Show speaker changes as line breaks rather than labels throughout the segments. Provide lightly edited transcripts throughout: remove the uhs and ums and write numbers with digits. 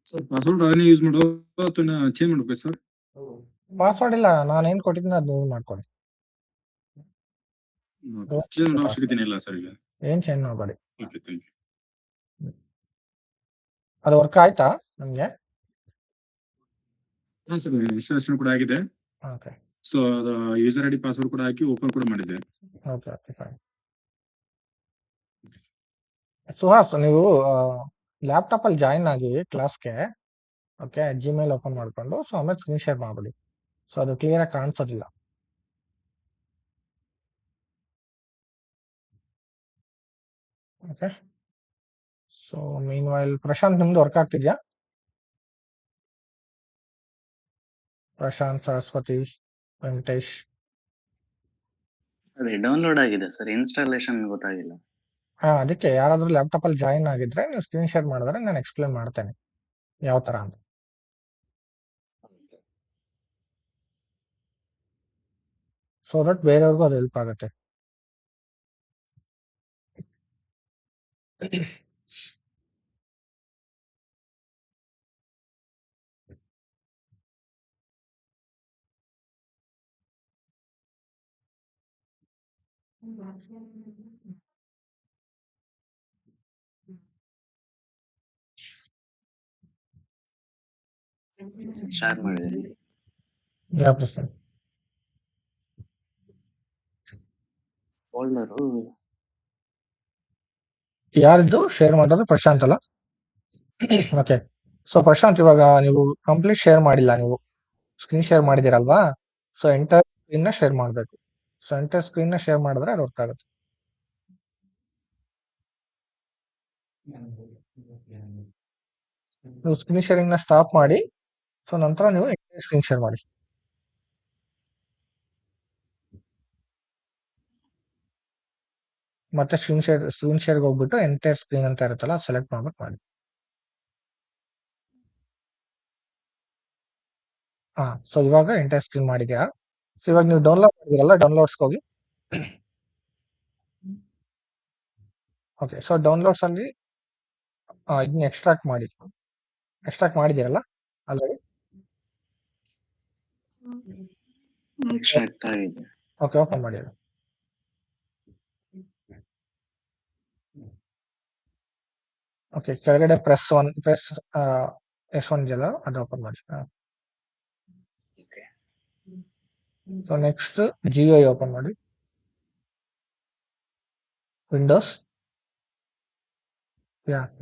Sir password ಅದನ್ನೇ use ಮಾಡೋದು ಅಥವಾ ಚೇಂಜ್ ಮಾಡ್ಬೇಕು ಸರ್?
ಪಾಸ್ವರ್ಡ್ ಇಲ್ಲ, ನಾನೇನ್ ಕೊಟ್ಟಿದ್ದೀನಿ ಅದು ನೀವು ಮಾಡ್ಕೊಳ್ಳಿ.
ಚೇಂಜ್ ಮಾಡೋ ಅವಶ್ಯಕತೆ ಇಲ್ಲ ಸರ್ ಈಗ.
ಏನ್ ಚೇಂಜ್ ಮಾಡಬೇಡಿ.
Okay, thank you.
ಅದು ವರ್ಕ್ ಆಯ್ತಾ ನಮ್ಗೆ?
ಹಾಂ ಸರ್, ಇನ್ಸ್ಟಾಲೇಷನ್ ಕೂಡ ಆಗಿದೆ.
ಓಕೆ
ಸೊ ಅದು ಯೂಸರ್ ಐಡಿ ಪಾಸ್ವರ್ಡ್ ಕೂಡ ಹಾಕಿ ಓಪನ್ ಕೂಡ ಮಾಡಿದ್ದೆ.
Okay okay fine. ಸುಹಾಸ್, ನೀವು ಲ್ಯಾಪ್ಟಾಪ್ ಅಲ್ಲಿ ಜಾಯಿನ್ ಆಗಿ ಕ್ಲಾಸ್ಗೆ, ಓಕೆ, ಜಿಮೇಲ್ ಓಪನ್ ಮಾಡ್ಕೊಂಡು ಸೊ ಆಮೇಲೆ ಸ್ಕ್ರೀನ್ ಶೇರ್ ಮಾಡ್ಬಿಡಿ. ಸೊ ಅದು ಕ್ಲಿಯರ್ ಆಗಿ ಕಾಣಿಸೋದಿಲ್ಲ. Okay, so meanwhile Prashant ನಿಮ್ದು ವರ್ಕ್ ಆಗ್ತಿದ್ಯಾ? ಪ್ರಶಾಂತ್, ಸರಸ್ವತಿ, ವೆಂಕಟೇಶ್.
ಅದೇ ಡೌನ್ಲೋಡ್ ಆಗಿದೆ ಸರ್, ಇನ್ಸ್ಟಾಲೇಷನ್ ಗೊತ್ತಾಗಿಲ್ಲ.
ಅದಕ್ಕೆ ಯಾರಾದ್ರೂ ಲ್ಯಾಪ್ಟಾಪ್ ಅಲ್ಲಿ ಜಾಯಿನ್ ಆಗಿದ್ರೆ ನೀವು ಸ್ಕ್ರೀನ್ ಶೇರ್ ಮಾಡಿದ್ರೆ ನಾನು ಎಕ್ಸ್ಪ್ಲೇನ್ ಮಾಡ್ತೇನೆ ಯಾವ ತರ ಅಂತ. ಸೊ ದಟ್ ಬೇರೆಯವ್ರಿಗೂ ಅದು ಹೆಲ್ಪ್ ಆಗುತ್ತೆ.
ಶೇರ್ ಮಾಡಿದ್ರಿ
ಯಾವ ಪ್ರಶ್ನೆ?
ಫೋಲ್ಡರು
ಯಾರಿದ್ದು ಶೇರ್ ಮಾಡೋದು? ಪ್ರಶಾಂತ್ ಅಲ್ಲ? ಓಕೆ, ಸೊ ಪ್ರಶಾಂತ್, ಇವಾಗ ನೀವು ಕಂಪ್ಲೀಟ್ ಶೇರ್ ಮಾಡಿಲ್ಲ, ನೀವು ಸ್ಕ್ರೀನ್ ಶೇರ್ ಮಾಡಿದಿರಲ್ವಾ? ಸೊ ಎಂಟರ್ ಸ್ಕ್ರೀನ್ ನ ಶೇರ್ ಮಾಡಬೇಕು. ಸೊ ಎಂಟರ್ ಸ್ಕ್ರೀನ್ ನ ಶೇರ್ ಮಾಡಿದ್ರೆ ಅದು ವರ್ಕ್ ಆಗುತ್ತೆ. ನೀವು ಸ್ಕ್ರೀನ್ ಶೇರಿಂಗ್ ನ ಸ್ಟಾಪ್ ಮಾಡಿ, ಸೊ ನಂತರ ನೀವು ಎಂಟರ್ ಸ್ಕ್ರೀನ್ ಶೇರ್ ಮಾಡಿ. ಮತ್ತೆ ಸ್ಕ್ರೀನ್ ಶೇರ್ಗೆ ಹೋಗ್ಬಿಟ್ಟು ಎಂಟರ್ ಸ್ಕ್ರೀನ್ ಅಂತ ಇರುತ್ತಲ್ಲ, ಅದು ಸೆಲೆಕ್ಟ್ ಮಾಡ್ಬಿಟ್ಟು ಮಾಡಿ. ಸೊ ಇವಾಗ ಎಂಟರ್ ಸ್ಕ್ರೀನ್ ಮಾಡಿದ್ಯಾ? ಸೊ ಇವಾಗ ನೀವು ಡೌನ್ಲೋಡ್ ಮಾಡಿದಿರಲ್ಲ, ಡೌನ್ಲೋಡ್ಸ್ಗೆ ಹೋಗಿ. ಓಕೆ, ಸೊ ಡೌನ್ಲೋಡ್ಸ್ ಅಲ್ಲಿ ಇದನ್ನ ಎಕ್ಸ್ಟ್ರಾಕ್ಟ್ ಮಾಡಿದಿರಲ್ಲ ಆಲ್ರೆಡಿ?
ಎಕ್ಸ್ಟ್ರಾಕ್ಟ್ ಆಗಿದೆ.
ಓಕೆ, ಓಪನ್ ಮಾಡಿ. ಓಕೆ, ಕೆಳಗಡೆ ಪ್ರೆಸ್ S1 ಇದೆಯಲ್ಲ, ಅದು ಓಪನ್ ಮಾಡಿ. ಸೊ ನೆಕ್ಸ್ಟ್ GUI ಓಪನ್ ಮಾಡಿ. Windows,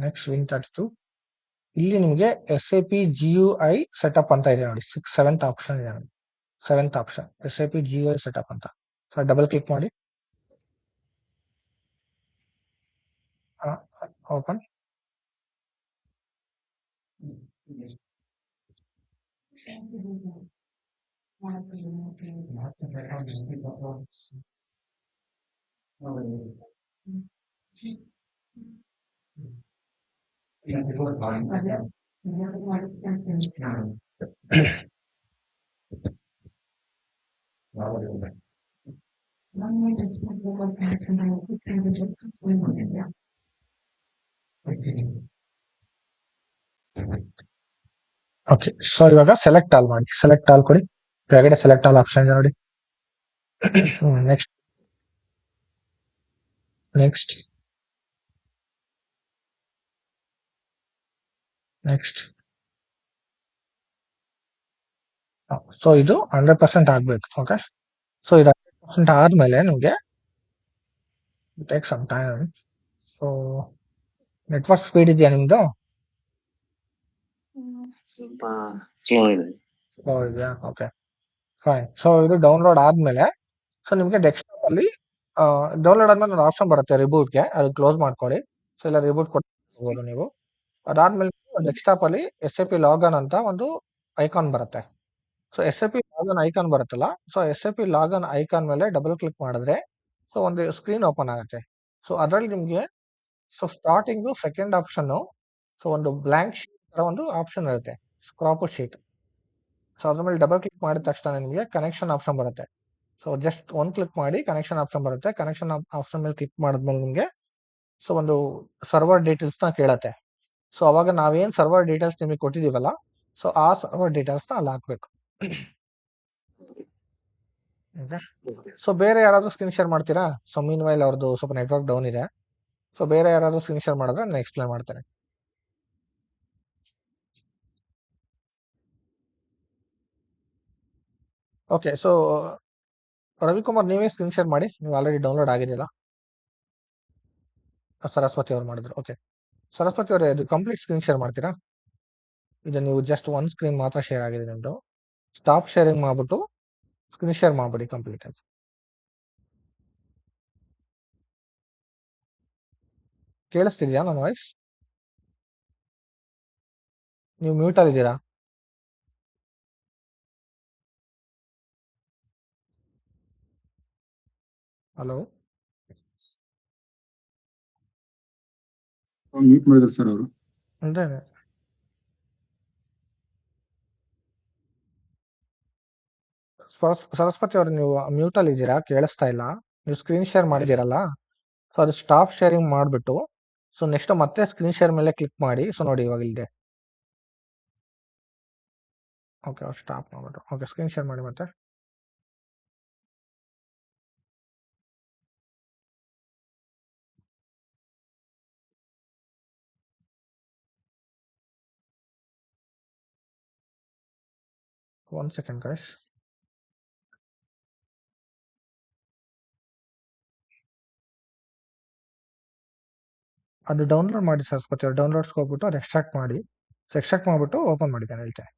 next Win32. ಇಲ್ಲಿ ನಿಮಗೆ SAP GUI ಸೆಟಪ್ ಅಂತ ಇದೆ ನೋಡಿ, ಸೆವೆಂತ್ ಆಪ್ಷನ್ ಇದೆ ನೋಡಿ. Seventh option SAP GUI setup ಅಂತ. ಸೊ ಡಬಲ್ ಕ್ಲಿಕ್ ಮಾಡಿ. ಓಪನ್. ಓಕೆ, ಸೊ ಇವಾಗ ಸೆಲೆಕ್ಟ್ ಆಲ್ ಮಾಡಿ. ಸೆಲೆಕ್ಟ್ ಆಲ್ ಕೊಡಿ. ಕೆಳಗಡೆ ಸೆಲೆಕ್ಟ್ ಆಲ್ ಆಪ್ಷನ್ ಇದೆ ನೋಡಿ. ನೆಕ್ಸ್ಟ್ ಸೊ ಇದು 100% ಆಗ್ಬೇಕು. ಓಕೆ, ಸೊ ಇದು 100% ಆದ್ಮೇಲೆ ನಿಮ್ಗೆ take some time. So network speed ಇದೆಯಾ ನಿಮ್ದು?
ಸ್ವಲ್ಪ ಸ್ಲೋ ಇದೆ.
ಸ್ಲೋ ಇದೆಯಾ? Okay fine. ಸೊ ಇದು ಡೌನ್ಲೋಡ್ ಆದ್ಮೇಲೆ, ಸೊ ನಿಮ್ಗೆ ಡೆಸ್ಕ್ಟಾಪ್ ಅಲ್ಲಿ ಡೌನ್ಲೋಡ್ ಆದ್ಮೇಲೆ ಒಂದು ಆಪ್ಷನ್ ಬರುತ್ತೆ ರಿಬೂಟ್ಗೆ, ಅದು ಕ್ಲೋಸ್ ಮಾಡ್ಕೊಳ್ಳಿ. ಸೊ ಇಲ್ಲ ರಿಬೂಟ್ ಕೊಡ್ಬೋದು ನೀವು. ಅದಾದ್ಮೇಲೆ ಡೆಸ್ಕ್ಟಾಪ್ ಅಲ್ಲಿ SAP ಲಾಗನ್ ಅಂತ ಒಂದು ಐಕಾನ್ ಬರುತ್ತೆ. ಸೊ SAP ಲಾಗನ್ ಐಕಾನ್ ಬರುತ್ತಲ್ಲ, ಸೊ SAP ಲಾಗನ್ ಐಕಾನ್ ಮೇಲೆ ಡಬಲ್ ಕ್ಲಿಕ್ ಮಾಡಿದ್ರೆ ಸೊ ಒಂದು ಸ್ಕ್ರೀನ್ ಓಪನ್ ಆಗುತ್ತೆ. ಸೊ ಅದರಲ್ಲಿ ನಿಮ್ಗೆ ಸ್ಟಾರ್ಟಿಂಗ್ ಸೆಕೆಂಡ್ ಆಪ್ಷನ್, ಸೊ ಒಂದು ಬ್ಲಾಂಕ್ ಶೀಟ್ ತರ ಒಂದು ಆಪ್ಷನ್ ಇರುತ್ತೆ, ಸ್ಕ್ರಾಪ್ ಶೀಟ್. ಸೊ ಅದ್ರ ಮೇಲೆ ಡಬಲ್ ಕ್ಲಿಕ್ ಮಾಡಿದ ತಕ್ಷಣ ನಿಮಗೆ ಕನೆಕ್ಷನ್ ಆಪ್ಷನ್ ಬರುತ್ತೆ. ಸೊ ಜಸ್ಟ್ ಒಂದ್ ಕ್ಲಿಕ್ ಮಾಡಿ ಕನೆಕ್ಷನ್ ಆಪ್ಷನ್ ಬರುತ್ತೆ. ಕನೆಕ್ಷನ್ ಆಪ್ಷನ್ ಮೇಲೆ ಕ್ಲಿಕ್ ಮಾಡಿದ್ಮೇಲೆ ನಿಮಗೆ ಸೊ ಒಂದು ಸರ್ವರ್ ಡೀಟೇಲ್ಸ್ ನ ಕೇಳತ್ತೆ. ಸೊ ಅವಾಗ ನಾವೇನ್ ಸರ್ವರ್ ಡೀಟೇಲ್ಸ್ ನಿಮಗೆ ಕೊಟ್ಟಿದೀವಲ್ಲ, ಸೊ ಆ ಸರ್ವರ್ ಡೀಟೇಲ್ಸ್ ನ ಅಲ್ಲಿ ಹಾಕ್ಬೇಕು. ಸೊ ಬೇರೆ ಯಾರಾದ್ರೂ ಸ್ಕ್ರೀನ್ ಶೇರ್ ಮಾಡ್ತೀರಾ? ಸೊ ಮೀನ್ ವೈಲ್ ಅವ್ರದ್ದು ಸ್ವಲ್ಪ ನೆಟ್ವರ್ಕ್ ಡೌನ್ ಇದೆ. ಸೊ ಬೇರೆ ಯಾರಾದ್ರೂ ಸ್ಕ್ರೀನ್ ಶೇರ್ ಮಾಡಿದ್ರೆ ನಾನು ಎಕ್ಸ್ಪ್ಲೇನ್ ಮಾಡ್ತೇನೆ. ಓಕೆ, ಸೊ ರವಿಕುಮಾರ್ ನೀವೇ ಸ್ಕ್ರೀನ್ ಶೇರ್ ಮಾಡಿ, ನೀವು ಆಲ್ರೆಡಿ ಡೌನ್ಲೋಡ್ ಆಗಿದೆಯಲ್ಲ. ಸರಸ್ವತಿ ಅವ್ರು ಮಾಡಿದ್ರು. ಓಕೆ, ಸರಸ್ವತಿ ಅವರೇ ಇದು ಕಂಪ್ಲೀಟ್ ಸ್ಕ್ರೀನ್ ಶೇರ್ ಮಾಡ್ತೀರಾ? ಇದು ನೀವು ಜಸ್ಟ್ ಒನ್ ಸ್ಕ್ರೀನ್ ಮಾತ್ರ ಶೇರ್ ಆಗಿದೆ ನಿಮ್ದು. ಸ್ಟಾಪ್ ಶೇರಿಂಗ್ ಮಾಡ್ಬಿಟ್ಟು ಸ್ಕ್ರೀನ್ ಶೇರ್ ಮಾಡ್ಬಿಡಿ ಕಂಪ್ಲೀಟ್ ಆಗಿ. ಕೇಳಿಸ್ತಿದ್ಯಾ ನನ್ನ ವಾಯ್ಸ್? ನೀವು ಮ್ಯೂಟ್ ಆಗಿದ್ದೀರಾ? ಹಲೋ,
ಮ್ಯೂಟ್ ಮಾಡಿದ್ರು ಸರ್ ಅವರು.
ಅಂದ್ರೆ ಸರಸ್ವತಿ ಅವ್ರು ನೀವು ಮ್ಯೂಟ್ ಅಲ್ಲಿ ಇದ್ದೀರಾ? ಕೇಳಿಸ್ತಾ ಇಲ್ಲ. ನೀವು ಸ್ಕ್ರೀನ್ ಶೇರ್ ಮಾಡಿದ್ದೀರಲ್ಲ, ಸೊ ಅದು ಸ್ಟಾಪ್ ಶೇರಿಂಗ್ ಮಾಡಿಬಿಟ್ಟು ಸೊ ನೆಕ್ಸ್ಟ್ ಮತ್ತೆ ಸ್ಕ್ರೀನ್ ಶೇರ್ ಮೇಲೆ ಕ್ಲಿಕ್ ಮಾಡಿ. ಸೊ ನೋಡಿ ಇವಾಗ ಇದೆ. ಓಕೆ, ಅವ್ರು ಸ್ಟಾಪ್ ಮಾಡ್ಬಿಟ್ಟು ಓಕೆ ಸ್ಕ್ರೀನ್ ಶೇರ್ ಮಾಡಿ ಮತ್ತೆ. One second guys. ಅದು ಡೌನ್ಲೋಡ್ ಮಾಡಿ ಸರಸ್ವತಿ ಅವ್ರು. ಡೌನ್ಲೋಡ್ಸ್ಗೆ ಹೋಗ್ಬಿಟ್ಟು ಅದು ಎಕ್ಸ್ಟ್ರಾಕ್ಟ್ ಮಾಡಿ. ಸೊ ಎಕ್ಸ್ಟ್ರಾಕ್ಟ್ ಮಾಡಿಬಿಟ್ಟು ಓಪನ್ ಮಾಡಿ ನಾನು ಹೇಳ್ತೇನೆ.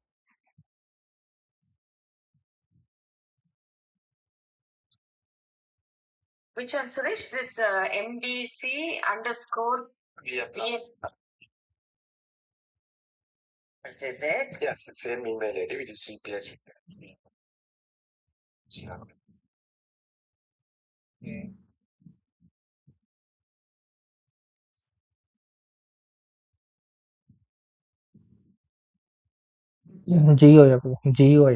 Which one, Suresh? This MDC underscore is it?
Yes, same email ID, which is TPS.
GUI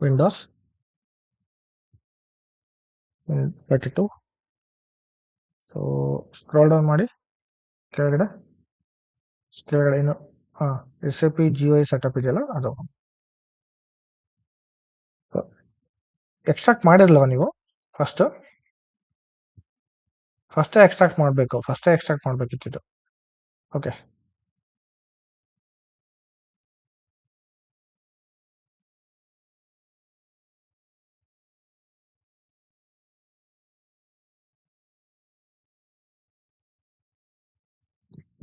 Windows 32. So scroll down ಮಾಡಿ ಕೆಳಗಡೆ ಇನ್ನು SAP GUI ಸೆಟಪ್ ಇದೆಯಲ್ಲ ಅದು. ಎಕ್ಸ್ಟ್ರಾಕ್ಟ್ ಮಾಡಿರಲ್ವ ನೀವು? ಫಸ್ಟೇ ಎಕ್ಸ್ಟ್ರಾಕ್ಟ್ ಮಾಡಬೇಕಿತ್ತು. ಓಕೆ,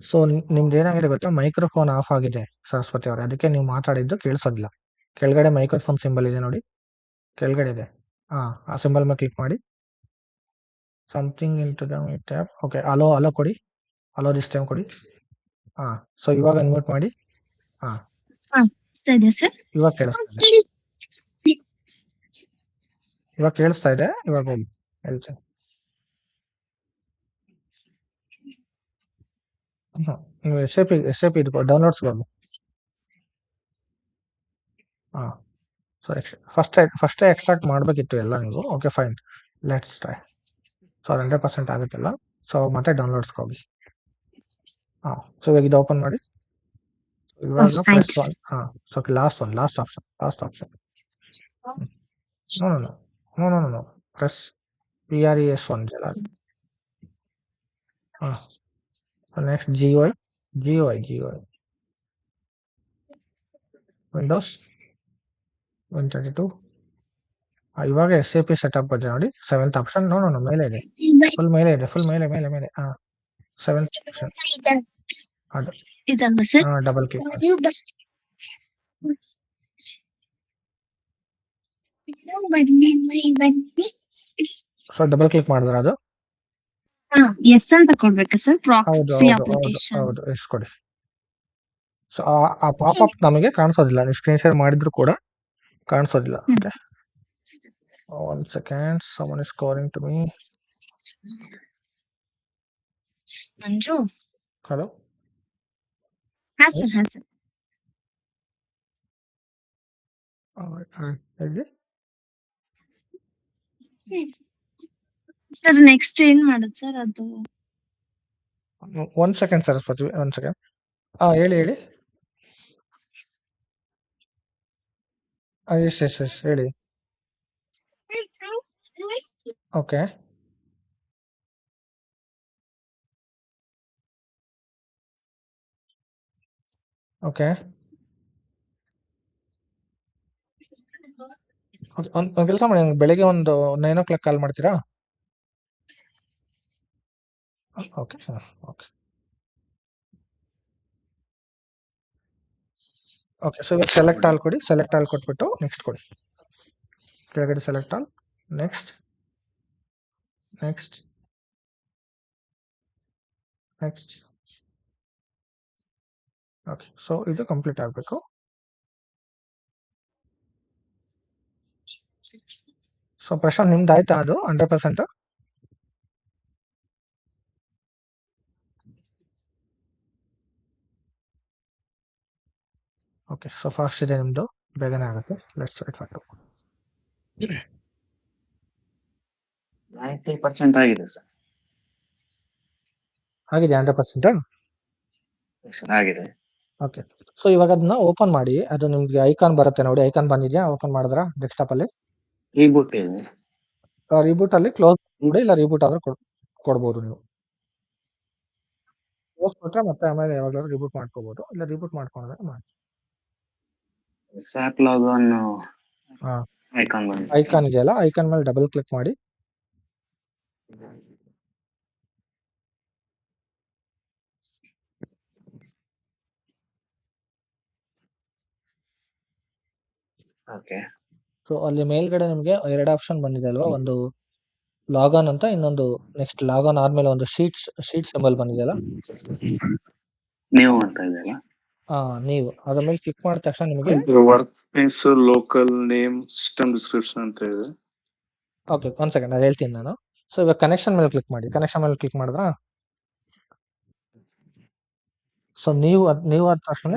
ಸೊ ನಿಮ್ದು ಏನಾಗಿದೆ ಗೊತ್ತಾ, ಮೈಕ್ರೋಫೋನ್ ಆಫ್ ಆಗಿದೆ ಸರಸ್ವತಿ ಅವರೇ, ಅದಕ್ಕೆ ನೀವು ಮಾತಾಡಿದ್ದು ಕೇಳಿಸೋದಿಲ್ಲ. ಕೆಳಗಡೆ ಮೈಕ್ರೋಫೋನ್ ಸಿಂಬಲ್ ಇದೆ ನೋಡಿ, ಕೆಳಗಡೆ ಇದೆ. ಆ ಸಿಂಬಲ್ ಮೇಲೆ ಕ್ಲಿಕ್ ಮಾಡಿ. Something in to the tab. Okay, allow ಕೊಡಿ, ಅಲೋ ದಿಸ್ ಟೈಮ್ ಕೊಡಿ. ಸೊ ಇವಾಗ ಅನ್ಮ್ಯೂಟ್ ಮಾಡಿ. ಇವಾಗ ಕೇಳಿಸ್ತಾ ಇದೆ. ಇವಾಗ ಹೋಗಿ ಹೇಳ್ತೇನೆ. ನೀವು SAP ಇದು ಡೌನ್ಲೋಡ್ಸ್ ಹೋಗಿ. ಸೊ ಫಸ್ಟೇ ಎಕ್ಸ್ಟ್ರಾಕ್ಟ್ ಮಾಡಬೇಕಿತ್ತು ಎಲ್ಲ ನೀವು. Okay fine, let's try. So 100% ಆಗುತ್ತಲ್ಲ. ಸೊ ಮತ್ತೆ ಡೌನ್ಲೋಡ್ಸ್ಗೆ ಹೋಗಿ. ಸೊ ಇವಾಗ ಇದು ಓಪನ್ ಮಾಡಿ. ಇವಾಗ press one. So last option. No press PRES1 ಜಲ. So next GUI Windows 132. ಇವಾಗ SAP ಸೆಟಪ್ ಇದೆ ನೋಡಿ, 7th ಆಪ್ಷನ್. ನೋ ಮೇಲೆ ಇದೆ, ಫುಲ್ ಮೇಲೆ ಇದೆ. 7th ಆಪ್ಷನ್ ಅದು. ಡಬಲ್ ಕ್ಲಿಕ್ ಮಾಡಿ. ಸೊ ಡಬಲ್ ಕ್ಲಿಕ್ ಮಾಡಿದ್ರೆ ಅದು
ಎಸ್ ಅಂತ ಕೊಡ್ಬೇಕಾ ಸರ್?
ಹೌದು ಎಸ್ ಕೊಡಿ. ಸೊ ಆ ಪಾಪ್ ನಮಗೆ ಕಾಣಿಸೋದಿಲ್ಲ, ನೀವು ಸ್ಕ್ರೀನ್ ಶೇರ್ ಮಾಡಿದ್ರು ಕೂಡ ಕಾಣಿಸೋದಿಲ್ಲ. Okay, 1 second, someone is calling to me.
Manju.
Hello.
Sir
ಹೇಳಿ
ಸರ್. ನೆಕ್ಸ್ಟ್ ಏನ್ ಮಾಡೋದು ಸರ್? ಅದು
1 ಸೆಕೆಂಡ್ ಸರಸ್ವತಿ, 1 ಸೆಕೆಂಡ್. ಹೇಳಿ. ಎಸ್ ಹೇಳಿ. ಓಕೆ. ಓಕೆ. ಒಂದ್ ಕೆಲಸ ಮಾಡಿ, ನಂಗೆ ಬೆಳಿಗ್ಗೆ ಒಂದು 9 o'clock ಕಾಲ್ ಮಾಡ್ತೀರಾ? ಓಕೆ. ಓಕೆ. ಓಕೆ. ಸೊ ಇವಾಗ ಸೆಲೆಕ್ಟ್ ಆಲ್ ಕೊಡಿ. ಸೆಲೆಕ್ಟ್ ಆಲ್ ಕೊಟ್ಬಿಟ್ಟು ನೆಕ್ಸ್ಟ್ ಕೊಡಿ. ಕೆಳಗಡೆ select all, next. Okay. So ಇದು ಕಂಪ್ಲೀಟ್ ಆಗಬೇಕು. ಸೊ ಪ್ರಶಾಂತ್, ನಿಮ್ದು ಆಯ್ತಾ ಅದು 100%? ಓಕೆ. ಸೊ ಫಾಸ್ಟ್ ಇದೆ ನಿಮ್ದು, ಬೇಗನೆ ಆಗುತ್ತೆ. ಲೆಟ್ಸ್ ವೇಟ್ ಫಾರ್
90% ಆಗಿದೆ ಸರ್.
ಆಗಿದೆ 100%?
ಸರ್ ಆಗಿದೆ.
ಓಕೆ. ಸೊ ಇವಾಗ ಅದನ್ನ ಓಪನ್ ಮಾಡಿ. ಅದು ನಿಮ್ಗೆ ಐಕಾನ್ ಬರುತ್ತೆ ನೋಡಿ. ಐಕಾನ್ ಬಂದಿದ್ಯಾ? ಓಪನ್ ಮಾಡಿದ್ರಾ ಡೆಸ್ಕ್ಟಾಪ್ ಅಲ್ಲಿ?
ರೀಬೂಟ್ ಇದೆ.
ರೀಬೂಟ್ ಅಲ್ಲಿ ಕ್ಲೋಸ್ ಮಾಡಿ, ಇಲ್ಲ ರೀಬೂಟ್ ಆದ್ರೆ ಕೊಡ್ಬೋದು ನೀವು. ಕ್ಲೋಸ್ ಕೊಟ್ರೆ ಮತ್ತೆ ಆಮೇಲೆ ಯಾವಾಗಲಾದ್ರೂ ರಿಬೂಟ್ ಮಾಡ್ಕೋಬಹುದು, ಇಲ್ಲ ರಿಬೂಟ್ ಮಾಡ್ಕೊಂಡ್ರೆ ಮಾಡಿ.
ಸ್ಯಾಪ್ ಲಾಗ್
ಹಾ,
ಐಕಾನ್ ಬಂದಿದೆ.
ಐಕಾನ್ ಇದೆಯಲ್ಲ, ಐಕಾನ್ ಮೇಲೆ ಡಬಲ್ ಕ್ಲಿಕ್ ಮಾಡಿ.
ಓಕೆ.
ಸೊ ಅಲ್ಲಿ ಮೇಲ್ಗಡೆ ನಿಮ್ಗೆ 2 ಆಪ್ಷನ್ ಬಂದಿದೆ ಅಲ್ವಾ? ಒಂದು ಲಾಗಾನ್ ಅಂತ, ಇನ್ನೊಂದು ನೆಕ್ಸ್ಟ್ ಲಾಗಾನ್ ಆದ್ಮೇಲೆ ಒಂದು ಶೀಟ್ ಸಿಂಬಲ್ ಬಂದಿದೆಯಲ್ಲ,
ನೀವು ಅಂತ ಇದೆಯಲ್ಲ.
ನೀವು ಅದ್ರ ಮೇಲೆ ಕ್ಲಿಕ್ ಮಾಡಿದ ತಕ್ಷಣ ನಿಮಗೆ
work space, local name, system description ಅಂತ ಇದೆ.
ಓಕೆ, 1 ಸೆಕೆಂಡ್, ಅದು ಹೇಳ್ತೀನಿ ನಾನು. ಸೊ ಇವಾಗ ಕನೆಕ್ಷನ್ ಮೇಲೆ ಕ್ಲಿಕ್ ಮಾಡಿ. ಕನೆಕ್ಷನ್ ಮೇಲೆ ಕ್ಲಿಕ್ ಮಾಡಿದ್ರಾ? ಸೊ ನೀವು ಆದ ತಕ್ಷಣ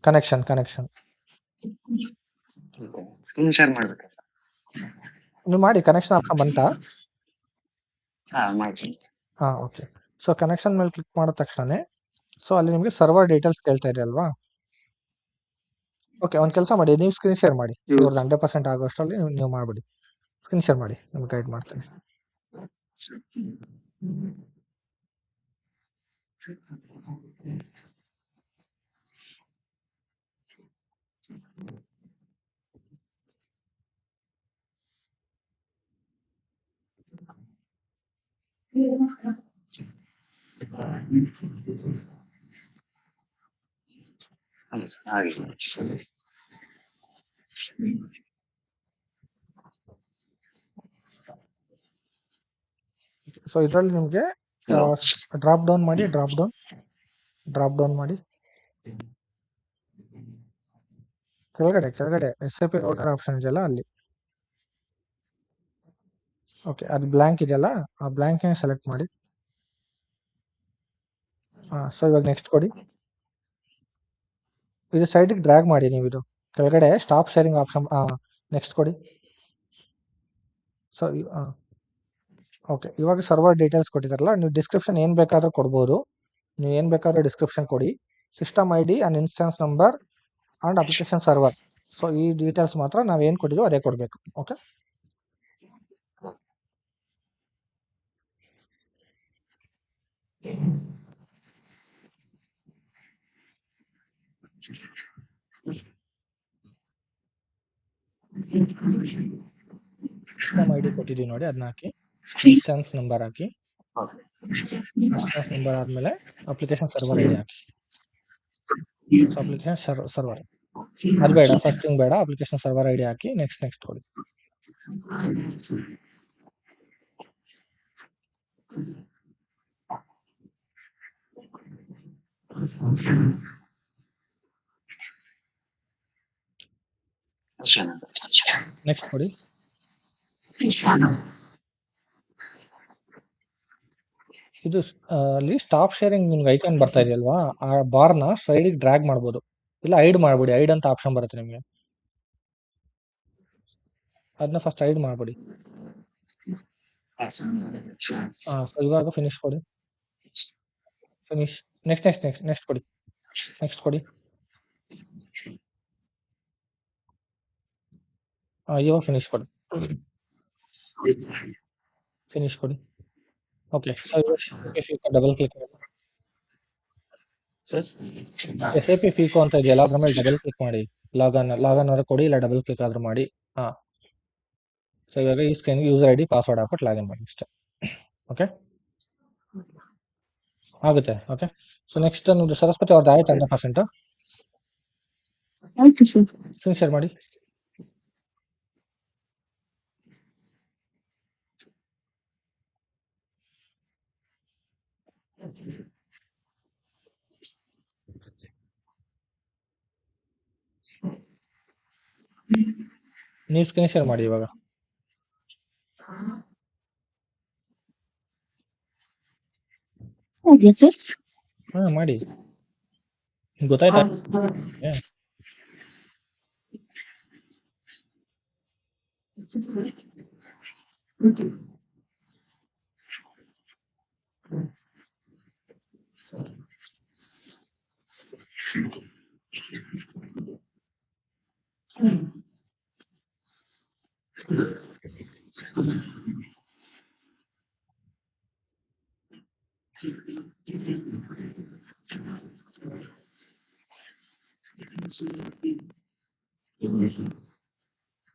ಕನೆಕ್ಷನ್
ಸ್ಕ್ರೀನ್ ಶೇರ್ ಮಾಡ್ಬೇಕಾ ಸರ್?
ನೀವು ಮಾಡಿ. ಕನೆಕ್ಷನ್ ಆಪ್ಷನ್ ಬಂತಾ?
ಮಾಡ್ತೀನಿ ಸರ್.
ಓಕೆ. ಸೊ ಕನೆಕ್ಷನ್ ಮೇಲೆ ಕ್ಲಿಕ್ ಮಾಡಿದ ತಕ್ಷಣ ಸೊ ಅಲ್ಲಿ ನಿಮಗೆ ಸರ್ವರ್ ಡೀಟೇಲ್ಸ್ ಕೇಳ್ತಾ ಇದೆ ಅಲ್ವಾ? ಓಕೆ, ಒಂದು ಕೆಲಸ ಮಾಡಿ, ನೀವು ಸ್ಕ್ರೀನ್ ಶೇರ್ ಮಾಡಿ. ಇವ್ರದ್ದು 100% ಆಗೋಷ್ಟರಲ್ಲಿ ನೀವು ಮಾಡ್ಬಿಡಿ. ಸ್ಕ್ರೀನ್ ಶೇರ್ ಮಾಡಿ, ನಿಮ್ಗೆ ಗೈಡ್ ಮಾಡ್ತೀನಿ.
ಹೌದು ಸರ್, ಆಗಿದೆ.
ಸೊ ಇದರಲ್ಲಿ ನಿಮಗೆ ಡ್ರಾಪ್ ಡೌನ್ ಮಾಡಿ. ಕೆಳಗಡೆ SAP ರೋಟರ್ ಆಪ್ಷನ್ ಇದೆಯಲ್ಲ ಅಲ್ಲಿ. ಓಕೆ, ಅದು ಬ್ಲಾಂಕ್ ಇದೆಯಲ್ಲ, ಆ ಬ್ಲಾಂಕ್ ಸೆಲೆಕ್ಟ್ ಮಾಡಿ. ಸೊ ಇವಾಗ ನೆಕ್ಸ್ಟ್ ಕೊಡಿ. ಇದು ಸೈಡಿಗೆ ಡ್ರ್ಯಾಗ್ ಮಾಡಿ ನೀವು. ಇದು ಕೆಳಗಡೆ ಸ್ಟಾಪ್ ಶೇರಿಂಗ್ ಆಪ್ಷನ್, ನೆಕ್ಸ್ಟ್ ಕೊಡಿ. ಸೊ ಓಕೆ, ಇವಾಗ ಸರ್ವರ್ ಡೀಟೇಲ್ಸ್ ಕೊಟ್ಟಿದಾರಲ್ಲ, ನೀವು ಡಿಸ್ಕ್ರಿಪ್ಷನ್ ಏನ್ ಬೇಕಾದ್ರೂ ಕೊಡ್ಬೋದು. ನೀವು ಏನ್ ಬೇಕಾದ್ರೂ ಡಿಸ್ಕ್ರಿಪ್ಷನ್ ಕೊಡಿ. System ID and instance number and application server. So ಈ ಡೀಟೇಲ್ಸ್ ಮಾತ್ರ ನಾವ್ ಏನ್ ಕೊಟ್ಟಿದ್ವೋ ಅದೇ ಕೊಡ್ಬೇಕು. ಓಕೆ. ಸಿಸ್ಟಮ್ ID ಕೊಟ್ಟಿದ್ದೀವಿ ನೋಡಿ, ಅದನ್ನ ಹಾಕಿ. ಇನ್ಸ್ಟೆನ್ಸ್ ನಂಬರ್ ಹಾಕಿ. ಇನ್ಸ್ಟೆನ್ಸ್ ನಂಬರ್ ಆದ್ಮೇಲೆ ಅಪ್ಲಿಕೇಶನ್ ಸರ್ವರ್ ID ಹಾಕಿ. ಅಪ್ಲಿಕೇಶನ್ ಸರ್ವರ್ ಅದು ಬೇಡ, ಫಸ್ಟ್ ಥಿಂಗ್ ಬೇಡ. ಅಪ್ಲಿಕೇಶನ್ ಸರ್ವರ್ ID ಹಾಕಿ. ನೆಕ್ಸ್ಟ್ ಕೊಡಿ. ನೆಕ್ಸ್ಟ್ ಕೊಡಿ. ಇದು ಅಲ್ಲಿ ಸ್ಟಾಪ್ ಶೇರಿಂಗ್ ನಿಮ್ಗೆ ಐಕಾನ್ ಬರ್ತಾ ಇದೆಯಲ್ವಾ, ಆ ಬಾರ್ನ ಸೈಡಿಗೆ ಡ್ರ್ಯಾಗ್ ಮಾಡ್ಬೋದು, ಇಲ್ಲ ಐಡ್ ಮಾಡ್ಬಿಡಿ. ಐಡ್ ಅಂತ ಆಪ್ಷನ್ ಬರುತ್ತೆ ನಿಮಗೆ, ಅದನ್ನ ಫಸ್ಟ್ ಐಡ್ ಮಾಡ್ಬಿಡಿ. ಸೊ ಇವಾಗ ಫಿನಿಶ್ ಕೊಡಿ. ಫಿನಿಶ್. ನೆಕ್ಸ್ಟ್ ಕೊಡಿ. ಇವಾಗ ಫಿನಿಶ್ ಕೊಡಿ. ಓಕೆ. ಸೊ ಡಬಲ್ ಕ್ಲಿಕ್ ಮಾಡಿ. SAP FICO ಅಂತ ಇದೆಯಲ್ಲ ಅದ್ರ ಮೇಲೆ ಡಬಲ್ ಕ್ಲಿಕ್ ಮಾಡಿ. ಲಾಗನ್ ಆದ್ರೂ ಕೊಡಿ, ಇಲ್ಲ ಡಬಲ್ ಕ್ಲಿಕ್ ಆದ್ರೂ ಮಾಡಿ. ಸೊ ಇವಾಗ ಈ ಸ್ಕ್ರೀನ್ ಯೂಸರ್ ID ಪಾಸ್ವರ್ಡ್ ಹಾಕ್ಬಿಟ್ಟು ಲಾಗಿನ್ ಮಾಡಿ ಇಷ್ಟೇ. ಓಕೆ ಆಗುತ್ತೆ. ಓಕೆ. ಸೊ ನೆಕ್ಸ್ಟ್ ನಿಮ್ದು ಸರಸ್ವತಿ ಅವ್ರದ್ದು ಆಯ್ತು 100%.
ಆಯ್ತು ಸರ್.
ಸ್ಕ್ರೀನ್ ಶೇರ್ ಮಾಡಿ. ನೀವು ಸ್ಕ್ರೀನ್ ಶೇರ್ ಮಾಡಿ ಇವಾಗ.
ಆಯ್ತಾ ಸರ್?
ಮಾಡಿ. ಗೊತ್ತಾಯ್ತಾ?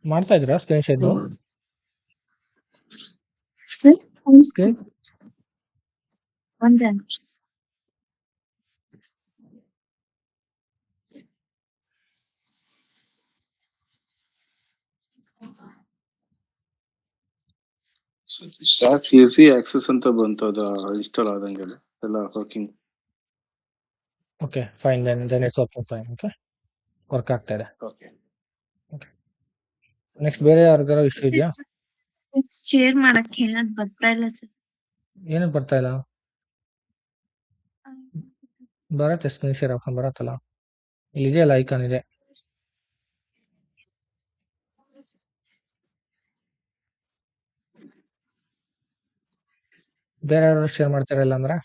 ಮಾಡ್ತಾ ಇದ್ದೀರಾ ಸ್ಕ್ರೀನ್ ಶೇರ್?
Sir
Okay.
ಒಂದೇ ನಿಮಿಷ.
ಸ್ಟಾರ್ಟ್ easy access ಅಂತ ಬಂತು, ಅದು ಇನ್ಸ್ಟಾಲ್ ಆದಂಗೆ ಎಲ್ಲ working.
Okay fine, then it's okay fine. Okay work ಆಗ್ತಾ ಇದೆ.
ಓಕೆ.
ನೆಕ್ಸ್ಟ್ ಬೇರೆ ಯಾರಿಗಾರ ಇಶ್ಯೂ ಇದೆಯಾ?
ಶೇರ್ ಮಾಡಕ್ಕೆ ಅದು ಬರ್ತಾ ಇಲ್ಲ ಸರ್.
ಏನಕ್ಕೆ ಬರ್ತಾ ಇಲ್ಲ? ಬರತ್ತೆ, ಸ್ಕ್ರೀನ್ ಶೇರ್ ಆಪ್ಷನ್ ಬರತ್ತಲ್ಲ, ಇಲ್ಲಿ ಇದೆಯಲ್ಲ ಐಕಾನ್ ಇದೆ. ಬೇರೆ ಯಾರು ಶೇರ್ ಮಾಡ್ತಾರಲ್ಲ ಅಂದ್ರೆ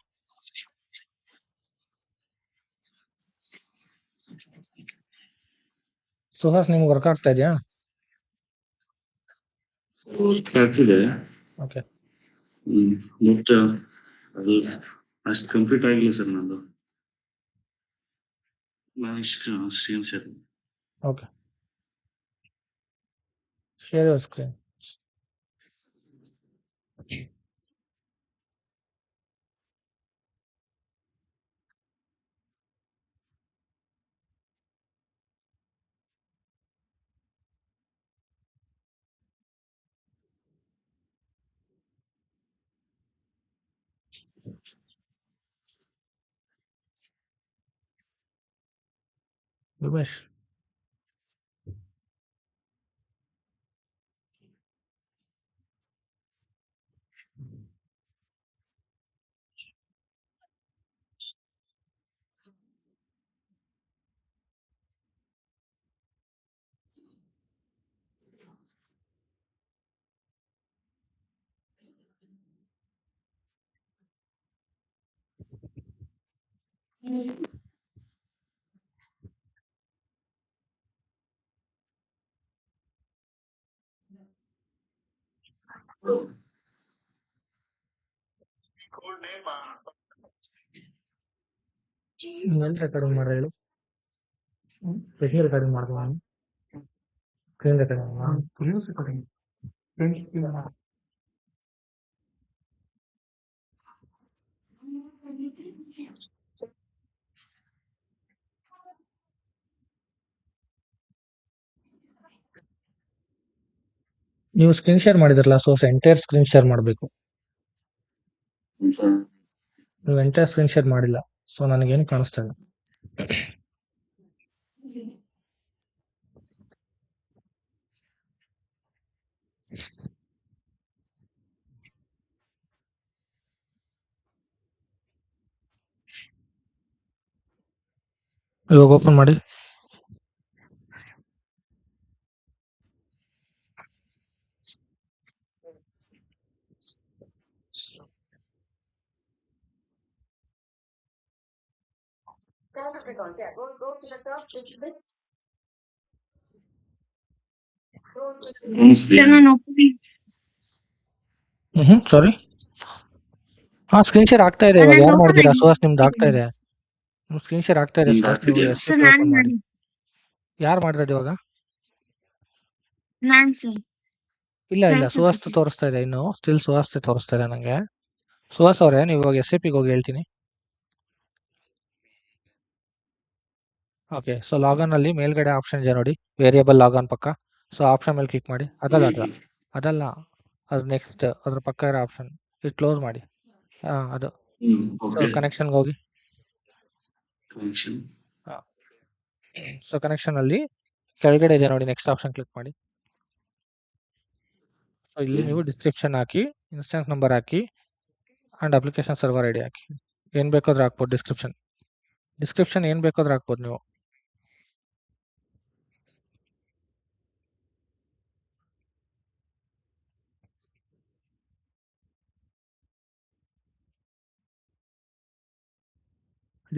ಸುಹಾಸ್ ನಿಮ್ಗೆ ವರ್ಕ್ ಆಗ್ತಾ ಇದೆಯಾ?
ಆಗ್ತಿದೆ.
ಓಕೆ
ಬಟ್ ಅದು ಅಷ್ಟು ಕಂಪ್ಲೀಟ್ ಆಗಿಲ್ಲ ಸರ್ ನಂದು. Screen share.
Okay share your screen. Umesh ಎಲ್ಲಿ ರೆಕಾರ್ಡಿಂಗ್ ಮಾಡ್ರೆ ಹೇಳು? ಸ್ಕ್ರೀನ್ ರೆಕಾರ್ಡಿಂಗ್ ಮಾಡ್ದೆ ನಾನು. ಸ್ಕ್ರೀನ್ ರೆಕಾರ್ಡಿಂಗ್ ನೀವು ಸ್ಕ್ರೀನ್ ಶೇರ್ ಮಾಡಿದ್ರಲ್ಲ, ಸೊ ಎಂಟೈರ್ ಸ್ಕ್ರೀನ್ ಶೇರ್ ಮಾಡಬೇಕು. ನೀವು ಎಂಟೈರ್ ಸ್ಕ್ರೀನ್ ಶೇರ್ ಮಾಡಿಲ್ಲ, ಸೊ ನನಗೇನು ಕಾಣಿಸ್ತಾ ಇಲ್ಲ. ಇವಾಗ ಓಪನ್ ಮಾಡಿ.
Capricorns, yeah. Go to the top little bit. Go to the
ಕಾಣಿಸ್ತೀಯಾ?
ಸರ್ ನಾನು ಒಪ್ಪಿದ್ದೀನಿ.
ಸಾರಿ. ಸ್ಕ್ರೀನ್ ಶೇರ್ ಆಗ್ತಾ ಇದೆ ಇವಾಗ.
ನಂದು
ಯಾರು
ಓಪನ್
ಮಾಡಿದ್ದೀರಾ?
ಆಗಿದೆ.
ಸುಹಾಸ್ ನಿಮ್ದು ಆಗ್ತಾ ಇದೆ. ನಿಮ್ ಸ್ಕ್ರೀನ್ ಶೇರ್ ಆಗ್ತಾ ಇದೆ
ನಿಮ್ದು
ಸುಹಾಸ್. ನೀವು
ಆಗ್ತಿದ್ಯಾ?
ಎಸ್
ಸರ್ ನಾನು
ಓಪನ್ ಮಾಡಿ.
ಮಾಡಿ
ಯಾರು ಮಾಡಿರೋದು ಇವಾಗ?
ನಾನ್ ಸರ್
ಇಲ್ಲ
ಸರಸ್ವತಿ
ಸುಹಾಸ್
ಸರ್.
ತೋರಿಸ್ತಾ ಇದೆ. ಇನ್ನು ಸ್ಟಿಲ್ ಸುಹಾಸ್ ತೋರಿಸ್ತಾ ಇದೆ ನಂಗೆ. ಸುಹಾಸ್ ಅವರೇ, ನೀವು ಇವಾಗ SAP ಹೋಗಿ ಹೇಳ್ತೀನಿ. ಓಕೆ, ಸೊ ಲಾಗನ್ ಅಲ್ಲಿ ಮೇಲ್ಗಡೆ ಆಪ್ಷನ್ ಇದೆ ನೋಡಿ, ವೇರಿಯಬಲ್ ಲಾಗನ್ ಪಕ್ಕ. ಸೊ ಆಪ್ಷನ್ ಮೇಲೆ ಕ್ಲಿಕ್ ಮಾಡಿ. ಅದಲ್ಲ ಅದು ನೆಕ್ಸ್ಟ್ ಅದ್ರ ಪಕ್ಕ ಇರೋ ಆಪ್ಷನ್ ಇದು ಕ್ಲೋಸ್ ಮಾಡಿ. ಅದು ಸೊ
ಓಕೆ.
ಕನೆಕ್ಷನ್ಗೆ ಹೋಗಿ.
ಕನೆಕ್ಷನ್.
ಸೊ ಕನೆಕ್ಷನ್ ಅಲ್ಲಿ ಕೆಳಗಡೆ ಇದೆ ನೋಡಿ, ನೆಕ್ಸ್ಟ್ ಆಪ್ಷನ್ ಕ್ಲಿಕ್ ಮಾಡಿ. ಸೊ ಇಲ್ಲಿ ನೀವು description hockey, instance number hockey and application server ID ಹಾಕಿ. ಏನ್ ಬೇಕಾದ್ರೂ ಹಾಕ್ಬೋದು. ಡಿಸ್ಕ್ರಿಪ್ಷನ್ ಏನ್ ಬೇಕಾದ್ರೂ ಹಾಕ್ಬೋದು ನೀವು.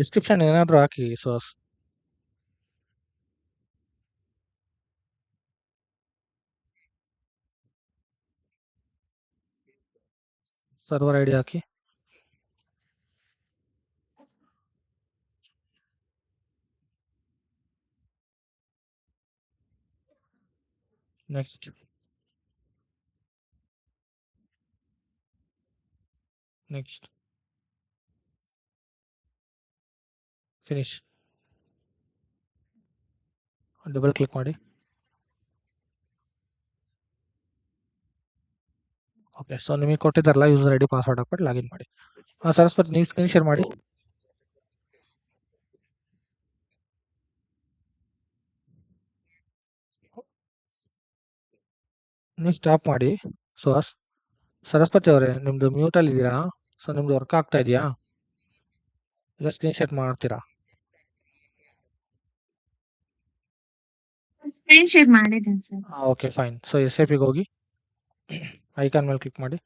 ಡಿಸ್ಕ್ರಿಪ್ಷನ್ ಏನಾದ್ರೂ ಹಾಕಿ. ಸೊ ಸರ್ವರ್ ID ಹಾಕಿ. Next finish. ಡಬಲ್ ಕ್ಲಿಕ್ ಮಾಡಿ. ಓಕೆ, ಸೊ ನಿಮಗೆ ಕೊಟ್ಟಿದ್ದಾರಲ್ಲ ಯೂಸರ್ ID ಪಾಸ್ವರ್ಡ್ ಹಾಕ್ಬಿಟ್ಟು ಲಾಗಿನ್ ಮಾಡಿ. ಸರಸ್ವತಿ, ನೀವು ಸ್ಕ್ರೀನ್ ಶೇರ್ ಮಾಡಿ. ನೀವು ಸ್ಟಾಪ್ ಮಾಡಿ. ಸುಹಾಸ್, ಸರಸ್ವತಿ ಅವರೇ, ನಿಮ್ದು ಮ್ಯೂಟ್ ಅಲ್ಲಿ ಇದೀರಾ? ಸೊ ನಿಮ್ದು ವರ್ಕ್ ಆಗ್ತಾ ಇದೆಯಾ? ಇಲ್ಲ ಸ್ಕ್ರೀನ್ ಶೇರ್ ಮಾಡ್ತೀರಾ?
ಸ್ಕ್ರೀನ್ ಶೇರ್ ಮಾಡಿದ್ದೇನೆ sir.
Okay fine. So SAP ಗೆ ಹೋಗಿ ಐಕಾನ್ ಮೇಲೆ ಕ್ಲಿಕ್ ಮಾಡಿ.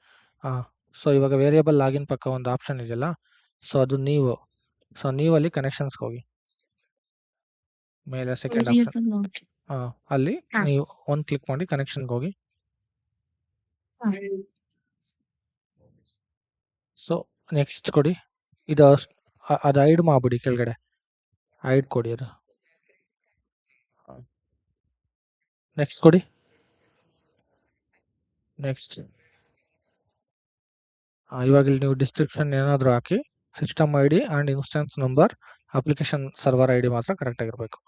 ಸೊ ಇವಾಗ ವೇರಿಯಬಲ್ ಲಾಗಿನ್ ಪಕ್ಕ ಒಂದು ಆಪ್ಷನ್ ಇದೆಯಲ್ಲ, ಸೊ ಅದು ನೀವು. ಸೊ ನೀವಲ್ಲಿ ಕನೆಕ್ಷನ್ಸ್ಗೆ ಹೋಗಿ. ಮೇಲೆ ಸೆಕೆಂಡ್ ಆಪ್ಷನ್
ವೇರಿಯಬಲ್ ಲಾಗ್.
ಅಲ್ಲಿ
ಹಾ.
ನೀವು ಒಂದು ಕ್ಲಿಕ್ ಮಾಡಿ ಕನೆಕ್ಷನ್ಗೆ ಹೋಗಿ. ಸೊ ನೆಕ್ಸ್ಟ್ ಕೊಡಿ. ಇದು ಅದು ಐಡ್ ಮಾಡ್ಬಿಡಿ. ಕೆಳಗಡೆ ಐಡ್ ಕೊಡಿ. ಅದು ನೆಕ್ಸ್ಟ್ ಕೊಡಿ. ನೆಕ್ಸ್ಟ್ ಇವಾಗ ಇಲ್ಲಿ ನೀವು ಡಿಸ್ಕ್ರಿಪ್ಷನ್ ಏನಾದರೂ ಹಾಕಿ, system ID and instance number, application server ID ಮಾತ್ರ ಕರೆಕ್ಟ್ ಆಗಿರಬೇಕು.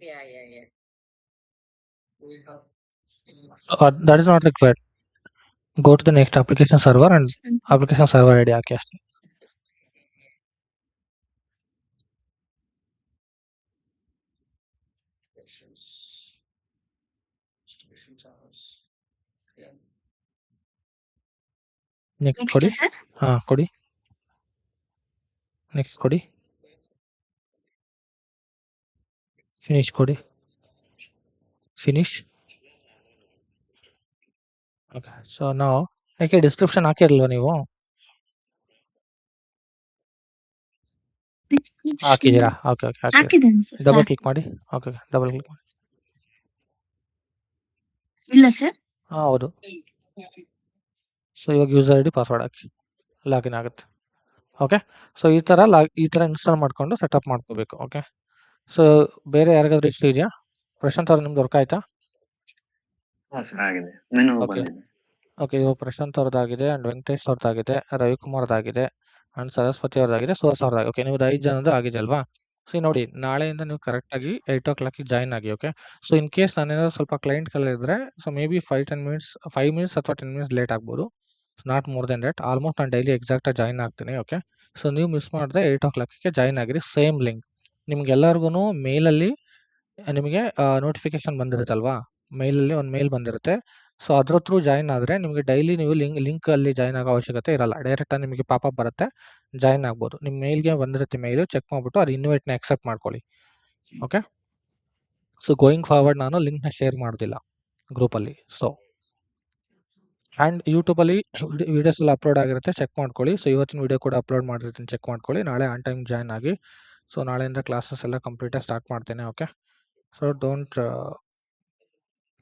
yeah.
That is not required. Go to the next application server and application server ID ಹಾಕಿ ಅಷ್ಟೇ. ನೆಕ್ಸ್ಟ್ ಕೊಡಿ.
Next sir.
ಕೊಡಿ. ನೆಕ್ಸ್ಟ್ ಕೊಡಿ. ಫಿನಿಶ್ ಕೊಡಿ. ಫಿನಿಶ್. ಓಕೆ, ಸೊ ನಾವು ಯಾಕೆ description ಹಾಕಿರಲ್ವ ನೀವು? ಹಾಕಿದ್ದೀರಾ? ಓಕೆ
ಹಾಕಿದ್ದೇನೆ ಸರ್.
ಡಬಲ್ ಕ್ಲಿಕ್ ಮಾಡಿ. ಓಕೆ, ಡಬಲ್ ಕ್ಲಿಕ್ ಮಾಡಿ.
ಇಲ್ಲ ಸರ್.
ಹೌದು. ಸೊ ಇವಾಗ ಯೂಸರ್ ID ಪಾಸ್ವರ್ಡ್ ಹಾಕಿ ಲಾಗಿನ್ ಆಗುತ್ತೆ. ಓಕೆ, ಸೊ ಈ ಥರ ಇನ್ಸ್ಟಾಲ್ ಮಾಡಿಕೊಂಡು ಸೆಟಪ್ ಮಾಡ್ಕೋಬೇಕು. ಓಕೆ, ಸೊ ಬೇರೆ ಯಾರಿಗಾದ್ರೂ ಇಷ್ಟ ಇದೆಯಾ? ಪ್ರಶಾಂತ್ ಅವ್ರು, ನಿಮ್ದು ವರ್ಕ್ ಆಯ್ತಾ?
ಆಗಿದೆ. Menu
Okay.
ಬಂದಿದೆ.
ಓಕೆ, ಇವಾಗ ಪ್ರಶಾಂತ್ ಅವ್ರದ್ದಾಗಿದೆ ಅಂಡ್ ವೆಂಕಟೇಶ್ ಅವ್ರದ್ದಾಗಿದೆ, ರವಿಕುಮಾರ್ದಾಗಿದೆ ಅಂಡ್ ಸರಸ್ವತಿ ಅವ್ರದ್ದಾಗಿದೆ, ಸುಹಾಸ್ ಅವ್ರದ್ದಾಗಿದೆ. ಓಕೆ, ನೀವು 5 ಜನದ್ದು ಆಗಿದೆ ಅಲ್ವಾ? ಸೊ ನೋಡಿ, ನಾಳೆಯಿಂದ ನೀವು ಕರೆಕ್ಟಾಗಿ 8 o'clock ಜಾಯ್ನ್ ಆಗಿ. ಓಕೆ, ಸೊ ಇನ್ ಕೇಸ್ ನಾನೇನಾದ್ರು ಸ್ವಲ್ಪ ಕ್ಲೈಂಟ್ಗಳಿದ್ರೆ, ಸೊ ಮೇ ಬಿ 5 ಮಿನಿಟ್ಸ್ ಅಥವಾ 10 ಮಿನಿಟ್ಸ್ ಲೇಟ್ ಆಗ್ಬೋದು. Not more than that. Almost ನಾನು ಡೈಲಿ ಎಕ್ಸಾಕ್ಟಾಗಿ ಜಾಯ್ನ್ ಆಗ್ತೀನಿ. ಓಕೆ, ಸೊ ನೀವು ಮಿಸ್ ಮಾಡಿದ್ರೆ 8 o'clock ಜಾಯ್ನ್ ಆಗಿರಿ. ಸೇಮ್ ಲಿಂಕ್ ನಿಮ್ಗೆಲ್ಲರಿಗೂ ಮೇಲಲ್ಲಿ ನಿಮಗೆ ನೋಟಿಫಿಕೇಶನ್ ಬಂದಿರುತ್ತಲ್ವಾ, ಮೇಲಲ್ಲಿ ಒಂದು ಮೇಲ್ ಬಂದಿರುತ್ತೆ. ಸೊ ಅದ್ರ ಥ್ರೂ ಜಾಯಿನ್ ಆದರೆ ನಿಮಗೆ ಡೈಲಿ ನೀವು ಲಿಂಕಲ್ಲಿ ಜಾಯಿನ್ ಆಗೋ ಅವಶ್ಯಕತೆ ಇರಲ್ಲ. ಡೈರೆಕ್ಟಾಗಿ ನಿಮಗೆ ಪಾಪಪ್ ಬರುತ್ತೆ, ಜಾಯಿನ್ ಆಗ್ಬೋದು. ನಿಮ್ಮ ಮೇಲ್ಗೆ ಬಂದಿರುತ್ತೆ, ಮೇಲು ಚೆಕ್ ಮಾಡಿಬಿಟ್ಟು ಅದು ಇನ್ವೈಟ್ನ ಅಕ್ಸೆಪ್ಟ್ ಮಾಡ್ಕೊಳ್ಳಿ. ಓಕೆ, ಸೊ ಗೋಯಿಂಗ್ ಫಾರ್ವರ್ಡ್ ನಾನು ಲಿಂಕ್ನ ಶೇರ್ ಮಾಡೋದಿಲ್ಲ ಗ್ರೂಪಲ್ಲಿ. ಸೊ ಆ್ಯಂಡ್ ಯೂಟ್ಯೂಬಲ್ಲಿ ವೀಡಿಯೋಸ್ ಎಲ್ಲ ಅಪ್ಲೋಡ್ ಆಗಿರುತ್ತೆ, ಚೆಕ್ ಮಾಡ್ಕೊಳ್ಳಿ. ಸೊ ಇವತ್ತಿನ ವೀಡಿಯೋ ಕೂಡ ಅಪ್ಲೋಡ್ ಮಾಡಿರ್ತೀನಿ, ಚೆಕ್ ಮಾಡ್ಕೊಳ್ಳಿ. ನಾಳೆ ಆನ್ ಟೈಮ್ ಜಾಯ್ನ್ ಆಗಿ. ಸೊ ನಾಳೆಯಿಂದ ಕ್ಲಾಸಸ್ ಎಲ್ಲ ಕಂಪ್ಲೀಟಾಗಿ ಸ್ಟಾರ್ಟ್ ಮಾಡ್ತೇನೆ. Okay, so don't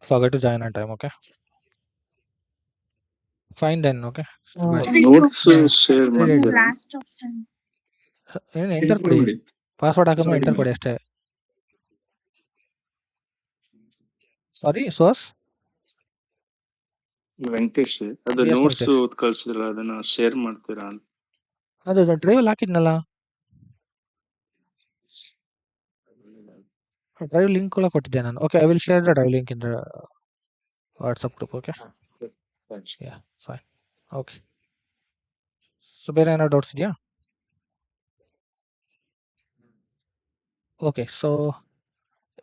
forget to join on time. Okay, fine then. Okay, bye.
Notes
Yes.
Share ಮಾಡ್ತೀರಾ?
ಲಾಸ್ಟ್ ಆಪ್ಷನ್
ಏನು ಎಂಟರ್ ಕೊಡಿ, ಪಾಸ್ವರ್ಡ್ ಹಾಕಿದ್ರೆ ಎಂಟರ್ ಕೊಡಿ ಅಷ್ಟೇ. ಸಾರಿ ಸೋಸ್
ವೆಂಕಟೇಶ್, ಅದು
Yes,
ನೋಟ್ಸ್
ವೆಂಕಟೇಶ್.
ಕಳ್ಸಿದ್ರಲ್ಲ ಅದನ್ನ ಶೇರ್ ಮಾಡ್ತೀರಾ ಅಂತ.
ಅದು ಡ್ರೈವಲ್ಲಿ ಹಾಕಿದ್ನಲ್ಲ, ಡ್ರೈವ್ ಲಿಂಕ್ ಕೂಡ ಕೊಟ್ಟಿದ್ದೆ ನಾನು. Okay, I will share the drive link in the WhatsApp group. Okay, yeah fine. Okay, so ಬೇರೆ ಏನೋ ಡೌಟ್ಸ್ ಇದೆಯಾ? ಓಕೆ, ಸೊ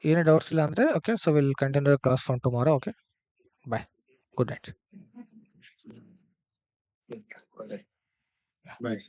ಏನೇ ಡೌಟ್ಸ್ ಇಲ್ಲ ಅಂದರೆ okay, so will continue class from tomorrow. Okay, bye, good night.
Bye.